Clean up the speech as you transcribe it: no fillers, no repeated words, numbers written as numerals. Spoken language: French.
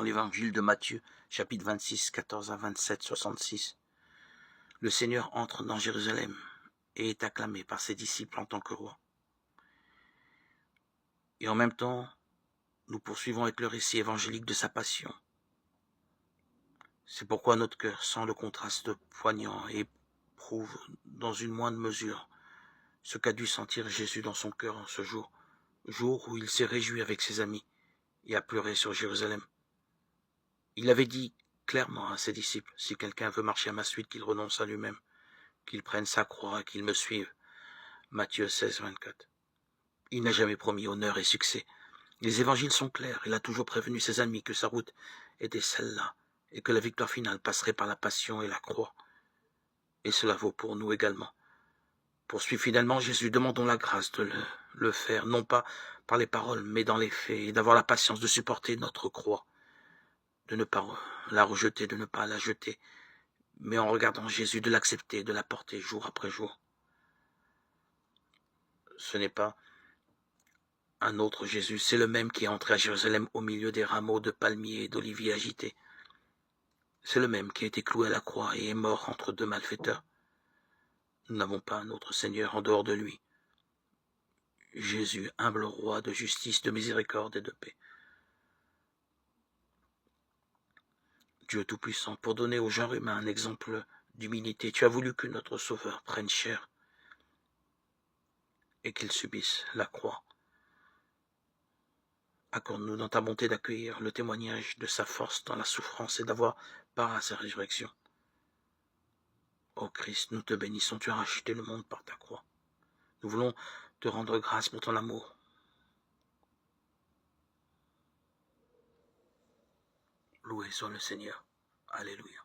Dans l'évangile de Matthieu, chapitre 26, 14 à 27, 66, le Seigneur entre dans Jérusalem et est acclamé par ses disciples en tant que roi. Et en même temps, nous poursuivons avec le récit évangélique de sa passion. C'est pourquoi notre cœur sent le contraste poignant et éprouve dans une moindre mesure ce qu'a dû sentir Jésus dans son cœur en ce jour où il s'est réjoui avec ses amis et a pleuré sur Jérusalem. Il avait dit clairement à ses disciples, si quelqu'un veut marcher à ma suite, qu'il renonce à lui-même, qu'il prenne sa croix et qu'il me suive. Matthieu 16, 24. Il n'a jamais promis honneur et succès. Les évangiles sont clairs, il a toujours prévenu ses amis que sa route était celle-là et que la victoire finale passerait par la passion et la croix. Et cela vaut pour nous également. Pour suivre fidèlement Jésus, demandons la grâce de le faire, non pas par les paroles, mais dans les faits, et d'avoir la patience de supporter notre croix, de ne pas la rejeter, de ne pas la jeter, mais en regardant Jésus, de l'accepter, de la porter jour après jour. Ce n'est pas un autre Jésus, c'est le même qui est entré à Jérusalem au milieu des rameaux de palmiers et d'oliviers agités. C'est le même qui a été cloué à la croix et est mort entre deux malfaiteurs. Nous n'avons pas un autre Seigneur en dehors de lui. Jésus, humble roi de justice, de miséricorde et de paix. Dieu Tout-Puissant, pour donner au genre humain un exemple d'humilité, tu as voulu que notre Sauveur prenne chair et qu'il subisse la croix. Accorde-nous dans ta bonté d'accueillir le témoignage de sa force dans la souffrance et d'avoir part à sa résurrection. Ô Christ, nous te bénissons, tu as racheté le monde par ta croix. Nous voulons te rendre grâce pour ton amour. Loué soit le Seigneur. Alléluia.